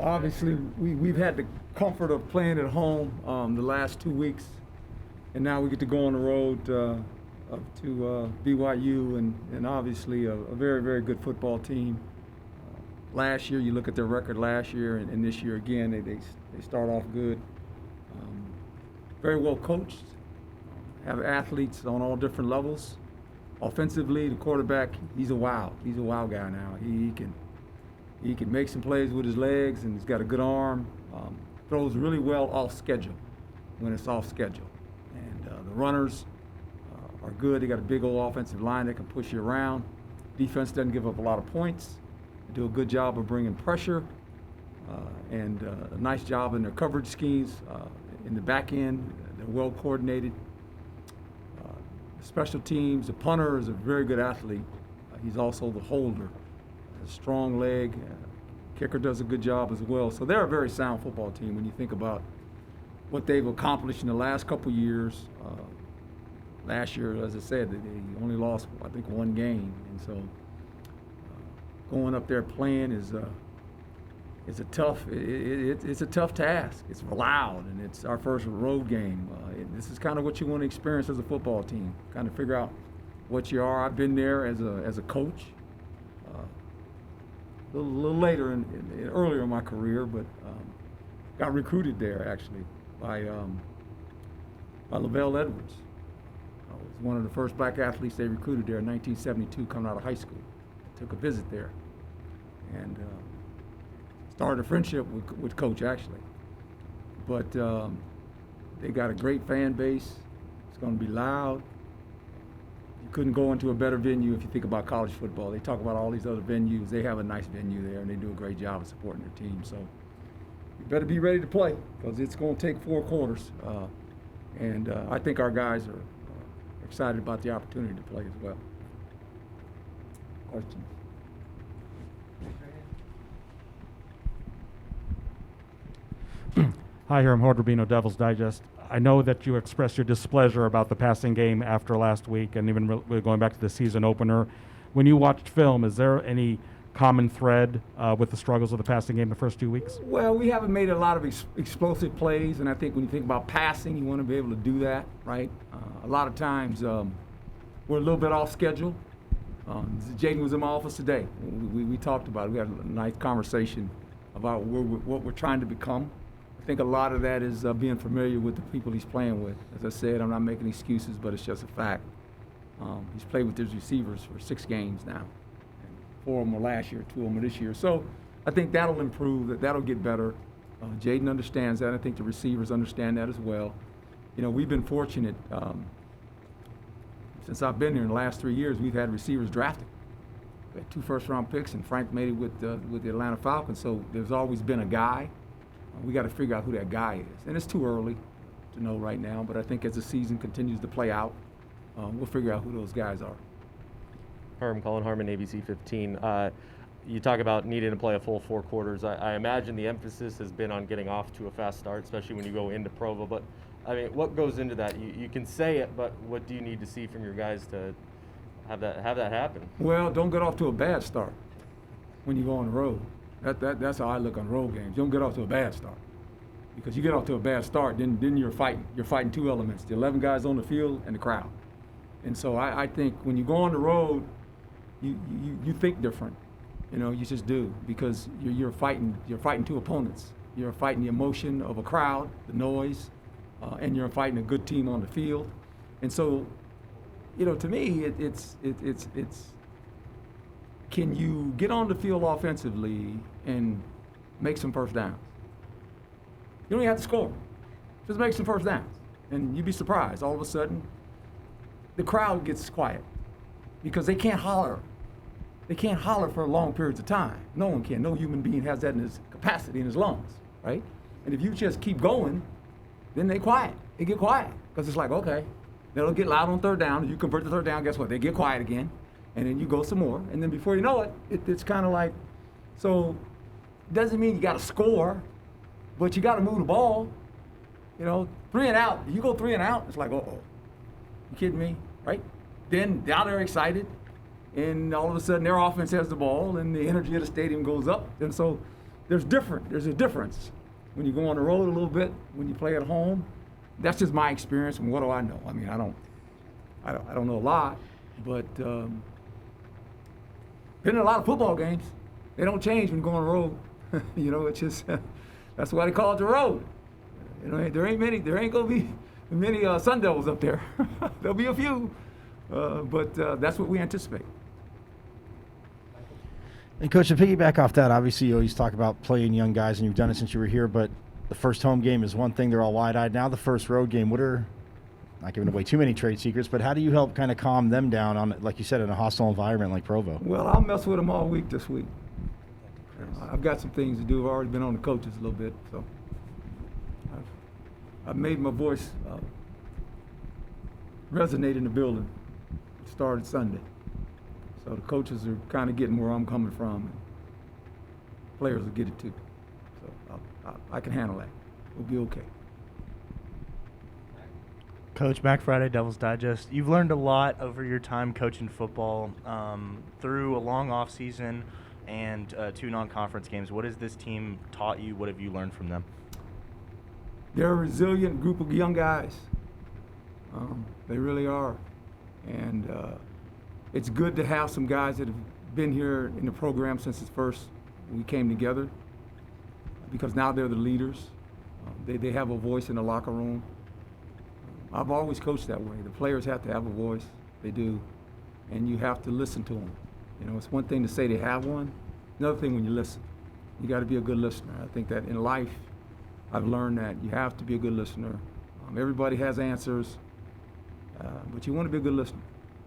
obviously, we've had the comfort of playing at home the last 2 weeks, and now we get to go on the road up to BYU, and obviously a very, very good football team. Last year, you look at their record last year, and this year again, they start off good. Very well coached, have athletes on all different levels. Offensively, the quarterback, he's a wow guy now. He can make some plays with his legs, and he's got a good arm. Throws really well off schedule when it's off schedule. And the runners are good. They got a big old offensive line that can push you around. Defense doesn't give up a lot of points. They do a good job of bringing pressure and a nice job in their coverage schemes. In the back end, they're well coordinated. Special teams, the punter is a very good athlete. He's also the holder, a strong leg. Kicker does a good job as well. So they're a very sound football team when you think about what they've accomplished in the last couple of years. Last year, as I said, they only lost, I think, one game. And so going up there playing is it's a tough task. It's loud, and it's our first road game. This is kind of what you want to experience as a football team, kind of figure out what you are. I've been there as a coach a little later, earlier in my career, but got recruited there actually by Herm Edwards. I was one of the first black athletes they recruited there in 1972 coming out of high school. Took a visit there, and started a friendship with Coach actually. But they got a great fan base. It's going to be loud. You couldn't go into a better venue if you think about college football. They talk about all these other venues. They have a nice venue there, and they do a great job of supporting their team. So you better be ready to play, because it's going to take 4 quarters. And I think our guys are excited about the opportunity to play as well. Questions? Hi, Herm Edwards, Devil's Digest. I know that you expressed your displeasure about the passing game after last week, and even going back to the season opener. When you watched film, is there any common thread with the struggles of the passing game the first 2 weeks? Well, we haven't made a lot of explosive plays, and I think when you think about passing, you want to be able to do that, right? A lot of times we're a little bit off schedule. Jaden was in my office today. We talked about it. We had a nice conversation about what we're trying to become. I think a lot of that is being familiar with the people he's playing with. As I said, I'm not making excuses, but it's just a fact. He's played with his receivers for 6 games now. And 4 of them were last year, 2 of them are this year. So I think that'll improve, that'll get better. Jaden understands that. I think the receivers understand that as well. You know, we've been fortunate. Since I've been here in the last 3 years, we've had receivers drafted. We had 2 first-round picks, and Frank made it with the Atlanta Falcons. So there's always been a guy. We got to figure out who that guy is. And it's too early to know right now, but I think as the season continues to play out, we'll figure out who those guys are. Herm, Colin Harmon, ABC 15. You talk about needing to play a full 4 quarters. I imagine the emphasis has been on getting off to a fast start, especially when you go into Provo. But, I mean, what goes into that? You can say it, but what do you need to see from your guys to have that happen? Well, don't get off to a bad start when you go on the road. That's how I look on road games. You don't get off to a bad start, because you get off to a bad start, then you're fighting. You're fighting 2 elements: the 11 guys on the field and the crowd. And so I think when you go on the road, you think different. You know, you just do, because you're fighting 2 opponents. You're fighting the emotion of a crowd, the noise, and you're fighting a good team on the field. And so, you know, to me, it's can you get on the field offensively and make some first downs? You don't even have to score. Just make some first downs. And you'd be surprised. All of a sudden, the crowd gets quiet, because they can't holler. They can't holler for long periods of time. No one can. No human being has that in his capacity in his lungs, right? And if you just keep going, then they quiet. They get quiet, because it's like, okay, they'll get loud on 3rd down. If you convert the 3rd down, guess what? They get quiet again. And then you go some more, and then before you know it, it's kind of like, so it doesn't mean you got to score, but you got to move the ball. You know, 3 and out. If you go 3 and out, it's like, uh-oh, you kidding me, right? Then now they're excited, and all of a sudden their offense has the ball, and the energy of the stadium goes up. And so there's a difference when you go on the road a little bit, when you play at home. That's just my experience, and what do I know? I mean, I don't know a lot, but been in a lot of football games. They don't change when you go on the road. You know, it's just that's why they call it the road. You know, there ain't gonna be many Sun Devils up there. There'll be a few, but that's what we anticipate. And Coach, to piggyback off that, obviously you always talk about playing young guys, and you've done it since you were here, but the first home game is one thing, they're all wide-eyed. Now the first road game, what are, not giving away too many trade secrets, but how do you help kind of calm them down on, like you said, in a hostile environment like Provo? Well, I'll mess with them all week this week. I've got some things to do. I've already been on the coaches a little bit, so I've made my voice resonate in the building. It started Sunday. So the coaches are kind of getting where I'm coming from. And players will get it too. So I can handle that. We'll be okay. Coach, Mac Friday, Devil's Digest. You've learned a lot over your time coaching football through a long off season and 2 non-conference games. What has this team taught you? What have you learned from them? They're a resilient group of young guys. They really are. And it's good to have some guys that have been here in the program since we came together, because now they're the leaders. They have a voice in the locker room. I've always coached that way. The players have to have a voice. They do. And you have to listen to them. You know, it's one thing to say they have one. Another thing when you listen. You got to be a good listener. I think that in life, I've learned that you have to be a good listener. Everybody has answers, but you want to be a good listener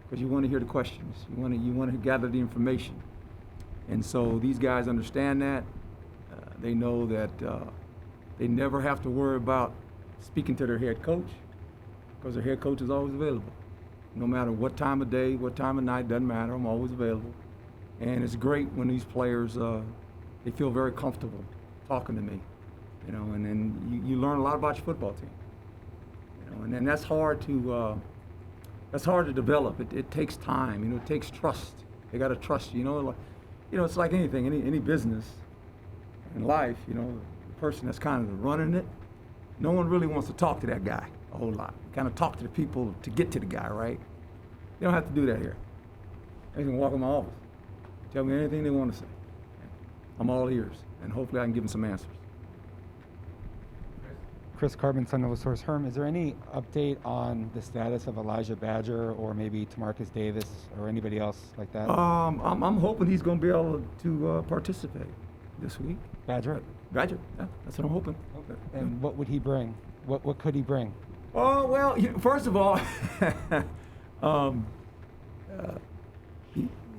because you want to hear the questions. You want to gather the information. And so these guys understand that. They know that they never have to worry about speaking to their head coach, because their head coach is always available. No matter what time of day, what time of night, doesn't matter, I'm always available. And it's great when these players, they feel very comfortable talking to me, you know, and then you learn a lot about your football team. You know, and then that's hard to develop. It takes time, you know, it takes trust. They got to trust you, you know, it's like anything, any business in life, you know, the person that's kind of running it, no one really wants to talk to that guy a whole lot. You kind of talk to the people to get to the guy, right? They don't have to do that here. They can walk in my office, tell me anything they want to say. I'm all ears, and hopefully I can give them some answers. Chris Carbon, Sun Devil Source. Herm, is there any update on the status of Elijah Badger or maybe Tamarcus Davis or anybody else like that? I'm hoping he's going to be able to participate this week. Badger? Badger, yeah, that's what I'm hoping. And what would he bring? What could he bring? Oh, well, first of all,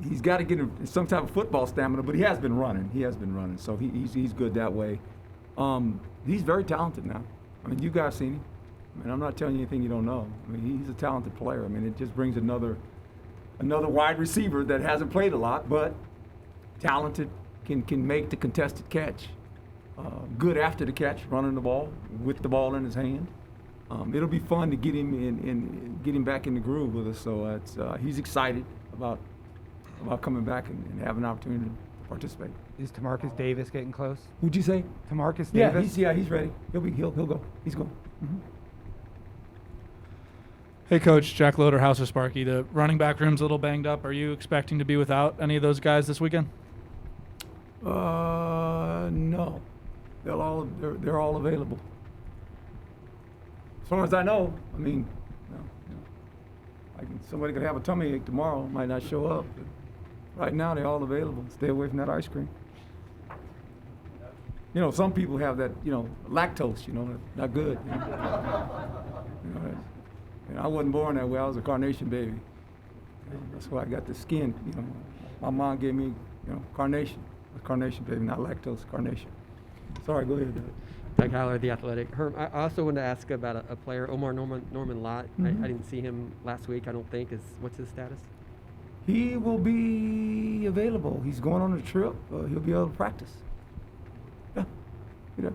he's got to get some type of football stamina, but he has been running. So he's good that way. He's very talented now. I mean, you guys seen him. I mean, I'm not telling you anything you don't know. I mean, he's a talented player. I mean, it just brings another wide receiver that hasn't played a lot, but talented, can make the contested catch. Good after the catch, running the ball with the ball in his hand. It'll be fun to get him get him back in the groove with us. So he's excited about coming back and having an opportunity to participate. Is Tamarcus Davis getting close? Who'd you say? Tamarcus Yeah, Davis? he's ready. He'll go. He's going. Mm-hmm. Hey, Coach, Jack Loader, House of Sparky. The running back room's a little banged up. Are you expecting to be without any of those guys this weekend? No. They're all available. As far as I know, I mean, somebody could have a tummy ache tomorrow, might not show up. But right now, they're all available. Stay away from that ice cream. You know, some people have that, lactose, not good. I wasn't born that way. I was a carnation baby. That's why I got the skin. My mom gave me, carnation. A carnation baby, not lactose, carnation. Sorry, go ahead. Doug Howler, The Athletic. Herm, I also wanted to ask about a player, Omar Norman Lott. Mm-hmm. I didn't see him last week, I don't think. What's his status? He will be available. He's going on a trip. He'll be able to practice. Yeah.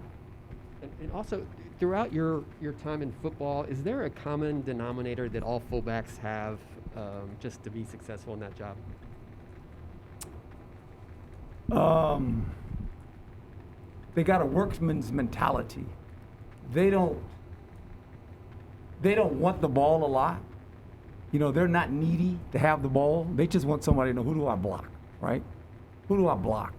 And also, throughout your time in football, is there a common denominator that all fullbacks have just to be successful in that job? they got a workman's mentality. They don't want the ball a lot. You know, they're not needy to have the ball. They just want somebody to know, who do I block, right? Who do I block?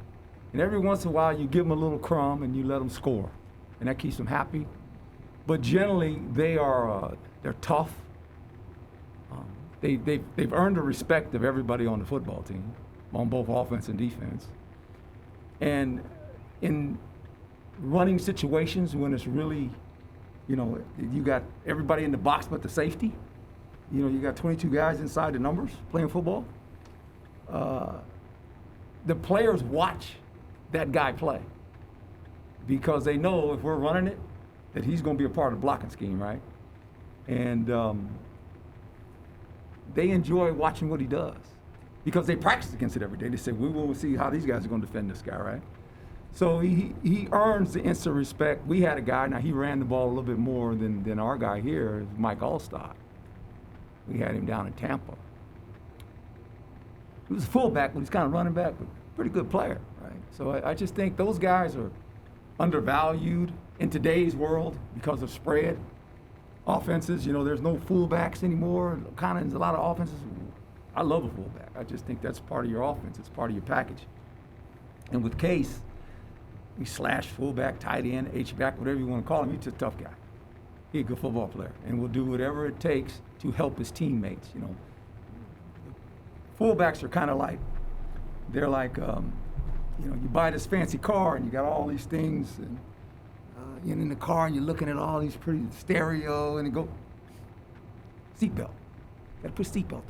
And every once in a while, you give them a little crumb and you let them score, and that keeps them happy. But generally, they're tough. They've earned the respect of everybody on the football team, on both offense and defense. And in running situations when it's really, you know, you got everybody in the box but the safety. You know, you got 22 guys inside the numbers playing football. The players watch that guy play because they know if we're running it, that he's going to be a part of the blocking scheme, right? And they enjoy watching what he does because they practice against it every day. They say, we will see how these guys are going to defend this guy, right? So he earns the instant respect. We had a guy, now he ran the ball a little bit more than our guy here, Mike Allstott. We had him down in Tampa. He was a fullback, but he's kind of running back, but pretty good player, right? So I just think those guys are undervalued in today's world because of spread offenses. You know, there's no fullbacks anymore. Kind of a lot of offenses. I love a fullback. I just think that's part of your offense. It's part of your package. And with Case, we slash fullback, tight end, H-back, whatever you want to call him. He's a tough guy. He's a good football player and will do whatever it takes to help his teammates. You know, fullbacks are kind of like, they're like, you know, you buy this fancy car and you got all these things, and you're in the car and you're looking at all these pretty stereo, and you go, seatbelt. Got to put seatbelt on.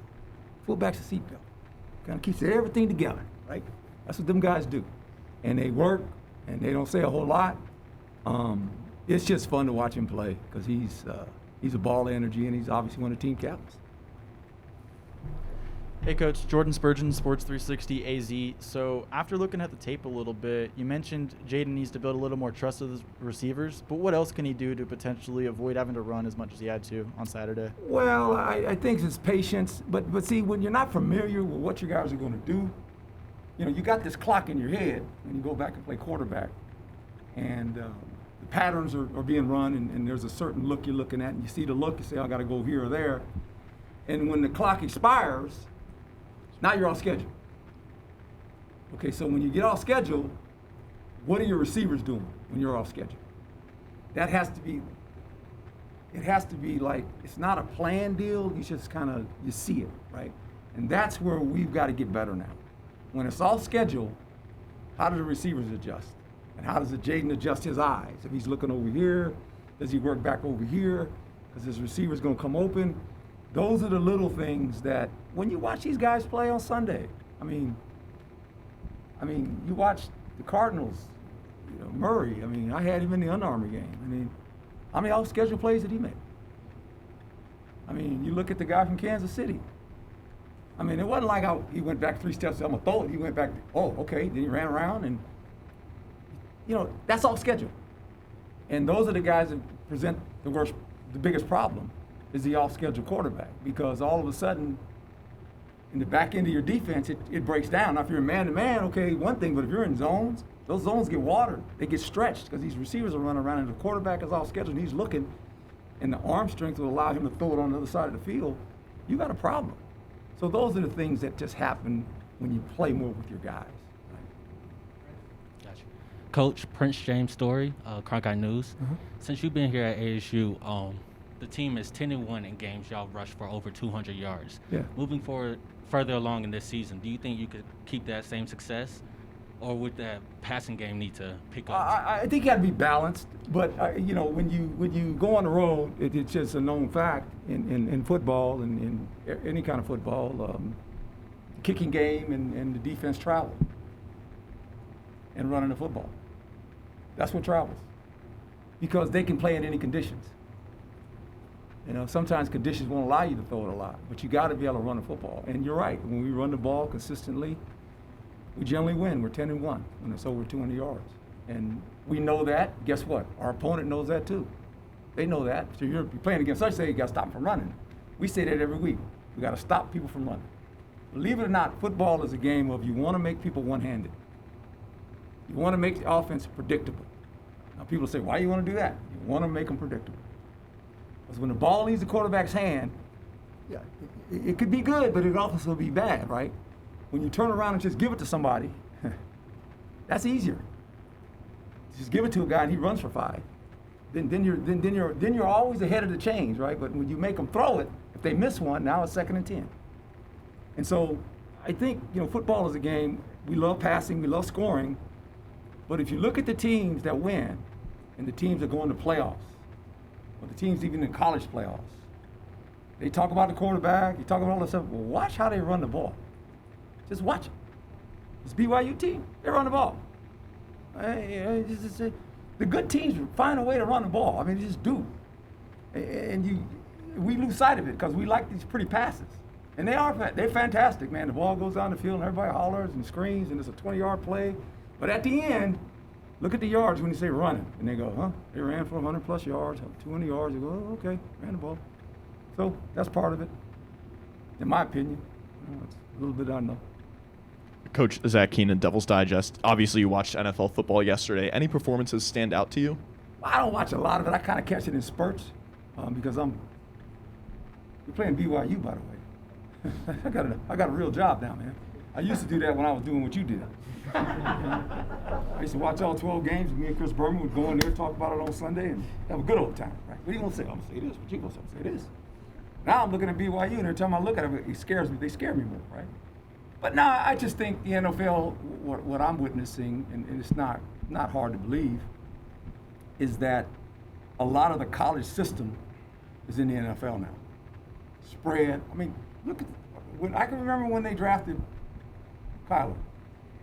Fullback's a seatbelt. Kind of keeps everything together, right? That's what them guys do. And they work, and they don't say a whole lot. It's just fun to watch him play because he's a ball of energy, and he's obviously one of the team captains. Hey, Coach. Jordan Spurgeon, Sports 360 AZ. So after looking at the tape a little bit, you mentioned Jaden needs to build a little more trust with his receivers, but what else can he do to potentially avoid having to run as much as he had to on Saturday? Well, I think it's patience, but see, when you're not familiar with what you guys are going to do, you know, you got this clock in your head when you go back and play quarterback, and the patterns are being run, and there's a certain look you're looking at, and you see the look, you say, I got to go here or there, and when the clock expires, now you're off schedule. Okay, so when you get off schedule, what are your receivers doing when you're off schedule? That has to be, it has to be like, it's not a planned deal, you just kind of, you see it, right? And that's where we've got to get better now. When it's off schedule, how do the receivers adjust? And how does Jaden adjust his eyes? If he's looking over here, does he work back over here? Because his receiver's going to come open. Those are the little things that, when you watch these guys play on Sunday, I mean, you watch the Cardinals, you know, Murray. I mean, I had him in the Under Armour game. I mean, how many off-schedule plays did he make? I mean, you look at the guy from Kansas City. I mean, it wasn't like he went back 3 steps, I'm going to throw it. He went back, oh, okay, then he ran around, and, you know, that's off schedule. And those are the guys that present the biggest problem, is the off-schedule quarterback, because all of a sudden, in the back end of your defense, it breaks down. Now, if you're man-to-man, okay, one thing, but if you're in zones, those zones get watered. They get stretched because these receivers are running around, and the quarterback is off-schedule, and he's looking, and the arm strength will allow him to throw it on the other side of the field. You got a problem. So those are the things that just happen when you play more with your guys. Gotcha. Coach, Prince James Story, Cronkite News. Since you've been here at ASU, the team is 10-1 in games y'all rushed for over 200 yards. Yeah. Moving forward, further along in this season, do you think you could keep that same success, or would that passing game need to pick up? I think you got to be balanced, but you know, when you go on the road, it's just a known fact in football and in any kind of football, the kicking game and the defense travel and running the football. That's what travels, because they can play in any conditions. You know, sometimes conditions won't allow you to throw it a lot, but you got to be able to run the football. And you're right, when we run the ball consistently, we generally win. We're 10-1 when it's over 200 yards. And we know that. Guess what? Our opponent knows that too. They know that. So you're playing against us, say you got to stop them from running. We say that every week. We got to stop people from running. Believe it or not, football is a game of you want to make people one-handed. You want to make the offense predictable. People say, why do you want to do that? You want to make them predictable. Because when the ball leaves the quarterback's hand, yeah, it could be good, but it also be bad, right? When you turn around and just give it to somebody, that's easier. Just give it to a guy and he runs for 5. Then you're always ahead of the chains, right? But when you make them throw it, if they miss one, now it's 2nd and 10. And so I think, football is a game, we love passing, we love scoring, but if you look at the teams that win and the teams that go into playoffs, or the teams even in college playoffs, they talk about the quarterback, you talk about all this stuff, well, watch how they run the ball. Just watch it. This BYU team, they run the ball. The good teams find a way to run the ball. I mean, they just do. And we lose sight of it because we like these pretty passes. And they're fantastic, man. The ball goes down the field and everybody hollers and screams and it's a 20-yard play. But at the end, look at the yards when you say running. And they go, they ran for 100+ yards, 200 yards. They go, oh, okay, ran the ball. So that's part of it, in my opinion. It's a little bit unknown. Coach Zach Keenan, Devil's Digest. Obviously, you watched NFL football yesterday. Any performances stand out to you? I don't watch a lot of it. I kind of catch it in spurts because we're playing BYU, by the way. I got a real job now, man. I used to do that when I was doing what you did. I used to watch all 12 games. Me and Chris Berman would go in there, talk about it on Sunday, and have a good old time. Right? What are you going to say? I'm going to say this. What you going to say? I'm going to say this. Now I'm looking at BYU, and every time I look at them, it scares me. They scare me more, right? But no, I just think the NFL, what I'm witnessing, and it's not hard to believe, is that a lot of the college system is in the NFL now. Spread. I mean, look at I can remember when they drafted Kyler,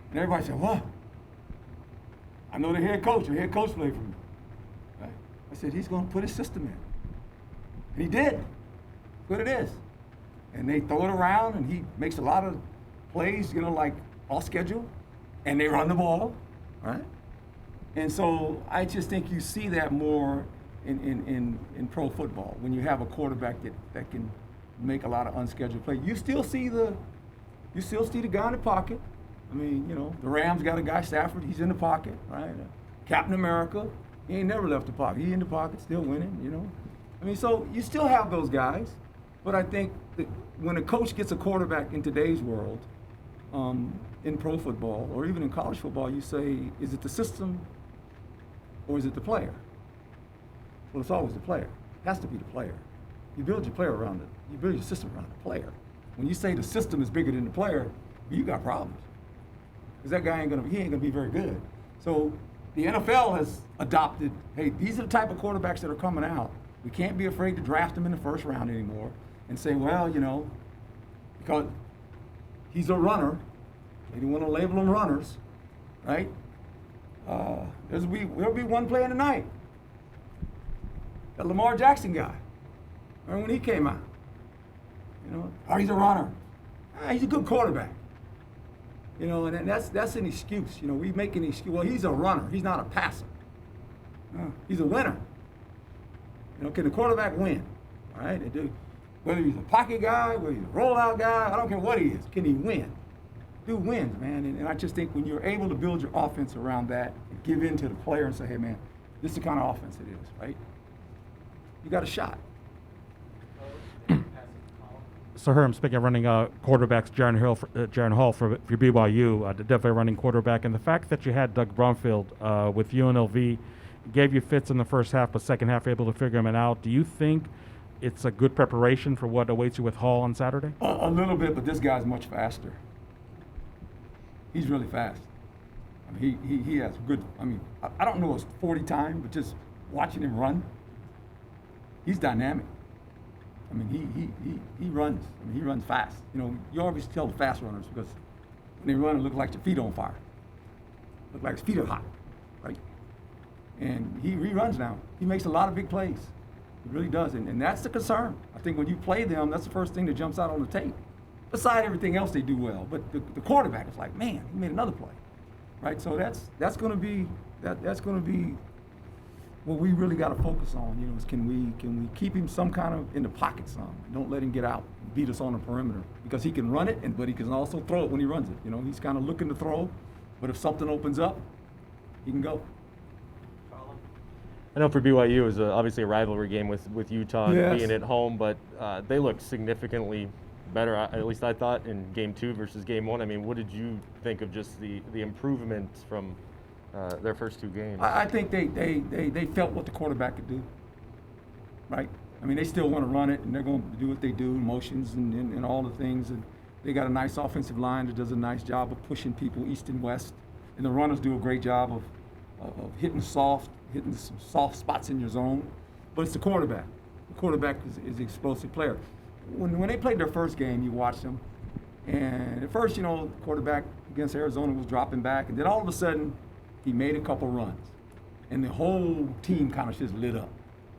and everybody said, "What? I know the head coach. The head coach played for me." Right? I said he's going to put his system in, and he did. That's what it is. And they throw it around, and he makes a lot of plays, like off schedule, and they run the ball, right? And so I just think you see that more in pro football when you have a quarterback that can make a lot of unscheduled plays. You still see the guy in the pocket. I mean, the Rams got a guy, Stafford, he's in the pocket, right? Captain America, he ain't never left the pocket. He in the pocket, still winning, I mean, so you still have those guys, but I think that when a coach gets a quarterback in today's world, in pro football or even in college football, you say, is it the system or is it the player? Well, it's always the player. It has to be the player. You build your player around it. You build your system around the player. When you say the system is bigger than the player, you got problems. Because that guy ain't gonna be very good. So the NFL has adopted, hey, these are the type of quarterbacks that are coming out. We can't be afraid to draft them in the first round anymore and say, well, because he's a runner. They don't want to label them runners, right? There'll be one player tonight. That Lamar Jackson guy. Remember when he came out? He's a runner. He's a good quarterback. And that's an excuse. We make an excuse. Well, he's a runner. He's not a passer. He's a winner. Can the quarterback win? All right? Whether he's a pocket guy, whether he's a rollout guy, I don't care what he is. Can he win? Dude wins, man. And I just think when you're able to build your offense around that and give in to the player and say, hey, man, this is the kind of offense it is, right? You got a shot. So Herm, speaking of running quarterbacks, Jaron Hall for BYU, definitely running quarterback, and the fact that you had Doug Brumfield with UNLV gave you fits in the first half, but second half able to figure him out. Do you think it's a good preparation for what awaits you with Hall on Saturday? A little bit, but this guy's much faster. He's really fast. I mean, he has good. I mean, I don't know his 40 time, but just watching him run, he's dynamic. I mean, he runs. I mean, he runs fast. You always tell the fast runners because when they run, it looks like their feet on fire. Look like his feet are hot, right? And he runs now. He makes a lot of big plays. He really does, and that's the concern. I think when you play them, that's the first thing that jumps out on the tape. Beside everything else they do well, but the quarterback is like, man, he made another play, right? So that's going to be what we really got to focus on. Is can we keep him some kind of in the pocket some? Don't let him get out, beat us on the perimeter because he can run it, but he can also throw it when he runs it. He's kind of looking to throw, but if something opens up, he can go. I know for BYU it was obviously a rivalry game with Utah and Yes. being at home, but they looked significantly better, at least I thought, in game 2 versus game 1. I mean, what did you think of just the improvement from their first 2 games? I think they felt what the quarterback could do, right? I mean, they still want to run it, and they're going to do what they do, motions and all the things. And they got a nice offensive line that does a nice job of pushing people east and west. And the runners do a great job of hitting some soft spots in your zone. But it's the quarterback. The quarterback is an explosive player. When they played their first game, you watched them. And at first, the quarterback against Arizona was dropping back. And then all of a sudden, he made a couple runs. And the whole team kind of just lit up.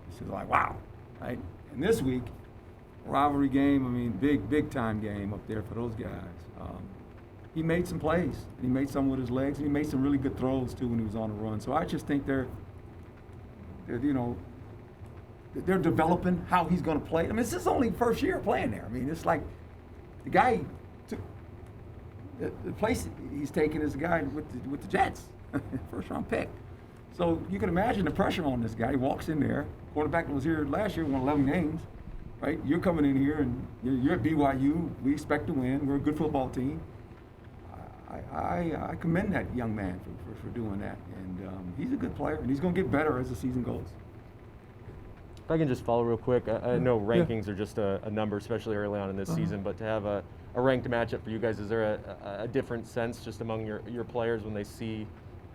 It's just like, wow. Right? And this week, rivalry game, I mean, big time game up there for those guys. He made some plays. He made some with his legs, and he made some really good throws too when he was on the run. So I just think they're developing how he's going to play. I mean, it's his only first year playing there. I mean, it's like the guy took the place he's taking is the guy with the Jets, first round pick. So you can imagine the pressure on this guy. He walks in there. Quarterback was here last year, won 11 games, right? You're coming in here and you're at BYU. We expect to win. We're a good football team. I commend that young man for doing that. And he's a good player, and he's going to get better as the season goes. If I can just follow real quick, I know rankings are just a number, especially early on in this season, but to have a ranked matchup for you guys, is there a different sense just among your players when they see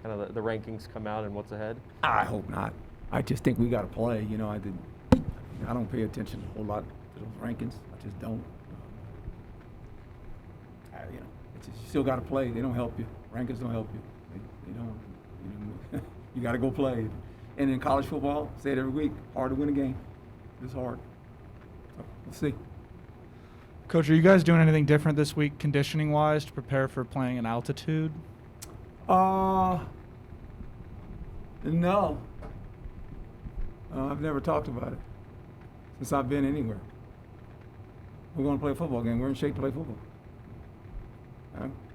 kind of the rankings come out and what's ahead? I hope not. I just think we got to play. I don't pay attention a whole lot to those rankings. I just don't. You still got to play. They don't help you. Rankings don't help you. They don't. You got to go play. And in college football, say it every week, hard to win a game. It's hard. So we'll see. Coach, are you guys doing anything different this week, conditioning-wise, to prepare for playing in altitude? No. I've never talked about it since I've been anywhere. We're going to play a football game. We're in shape to play football.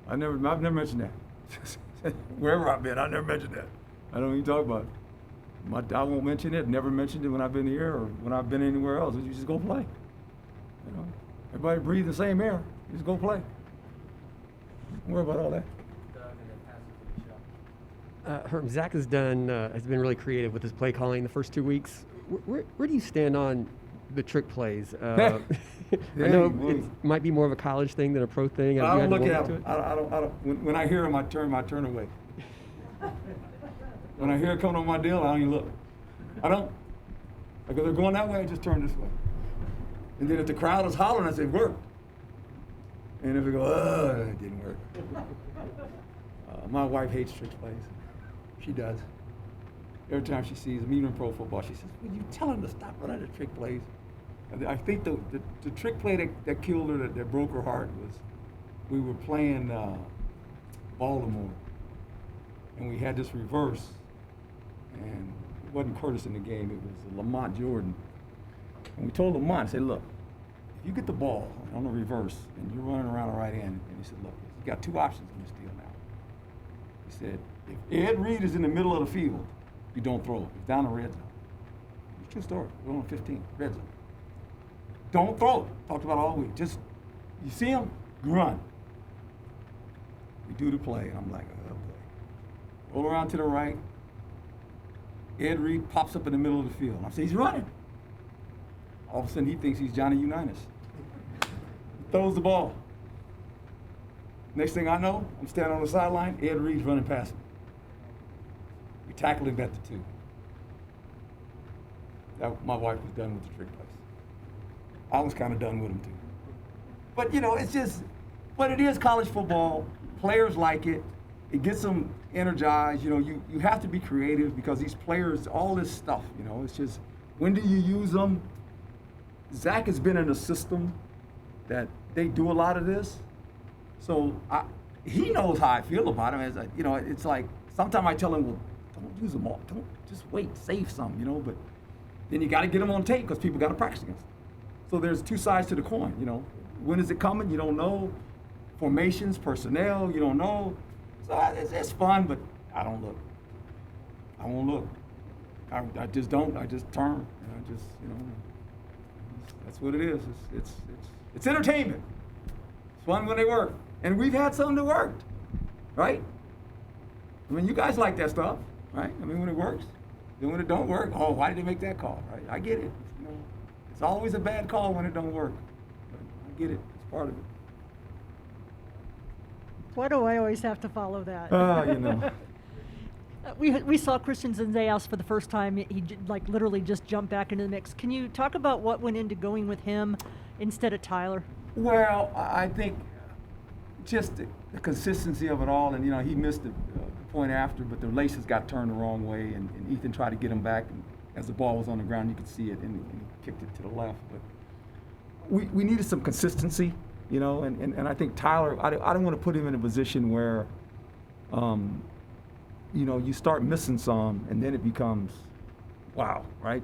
I've never mentioned that. Wherever I've been, I never mentioned that. I don't even talk about it. I won't mention it. Never mentioned it when I've been here or when I've been anywhere else. You just go play. Everybody breathe the same air. You just go play. Don't worry about all that. Herm, Zach has been really creative with his play calling the first 2 weeks. Where do you stand on the trick plays? I know it might be more of a college thing than a pro thing. I don't look at them. I don't. When I hear them, I turn away. When I hear it coming on my deal, I don't even look. I don't. Because they're going that way, I just turn this way. And then if the crowd is hollering, I say, work. And if they go, it didn't work. My wife hates trick plays. She does. Every time she sees them, even in pro football, she says, will you tell him to stop running the trick plays? I think the trick play that killed her, that broke her heart, was we were playing Baltimore, and we had this reverse, and it wasn't Curtis in the game, it was Lamont Jordan. And we told Lamont, I said, look, if you get the ball on the reverse and you're running around the right end, and he said, look, you got 2 options in this deal now. He said, if Ed Reed is in the middle of the field, you don't throw it. It's down the red zone. It's true story. We're on 15, red zone. Don't throw it. Talked about it all week. Just, you see him, run. We do the play, and I'm like, oh boy. Roll around to the right. Ed Reed pops up in the middle of the field. I say, he's running. All of a sudden, he thinks he's Johnny Unitas. He throws the ball. Next thing I know, I'm standing on the sideline. Ed Reed's running past me. We tackled him at the 2. My wife was done with the trick plays. I was kind of done with him too. But it's just, but it is college football. Players like it. It gets them energized. You have to be creative because these players, all this stuff, it's just, when do you use them? Zach has been in a system that they do a lot of this. So he knows how I feel about him. It's like, sometimes I tell him, well, don't use them all. Don't, just wait, save some, but then you got to get them on tape because people got to practice against them. So there's 2 sides to the coin, When is it coming? You don't know. Formations, personnel, you don't know. So it's fun, but I don't look. I won't look. I just don't. I just turn. And I just, that's what it is. It's entertainment. It's fun when they work. And we've had some that worked, right? I mean, you guys like that stuff, right? I mean, when it works. Then when it don't work, oh, why did they make that call, right? I get it. It's always a bad call when it don't work. But I get it. It's part of it. Why do I always have to follow that? We saw Christian Zenzeas for the first time. He literally just jumped back into the mix. Can you talk about what went into going with him instead of Tyler? Well, I think just the consistency of it all, and he missed the point after, but the laces got turned the wrong way, and Ethan tried to get him back, and as the ball was on the ground, you could see it, and he kicked it to the left. But we needed some consistency, and I think Tyler, I don't want to put him in a position where, you start missing some, and then it becomes, wow, right?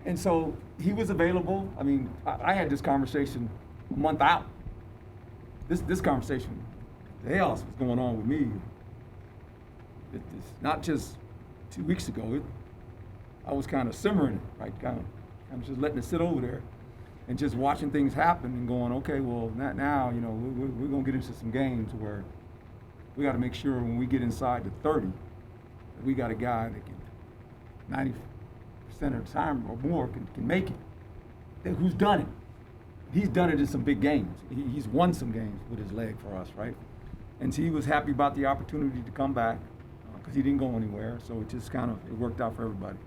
And so he was available. I mean, I had this conversation a month out. This conversation, the hell else was going on with me. It's not just 2 weeks ago. I was kind of simmering it, right? Kind of just letting it sit over there, and just watching things happen and going, okay, well, now we're gonna get into some games where we got to make sure when we get inside the 30, that we got a guy that can 90% of the time or more can make it. Who's done it? He's done it in some big games. He's won some games with his leg for us, right? And so he was happy about the opportunity to come back because he didn't go anywhere. So it just it worked out for everybody.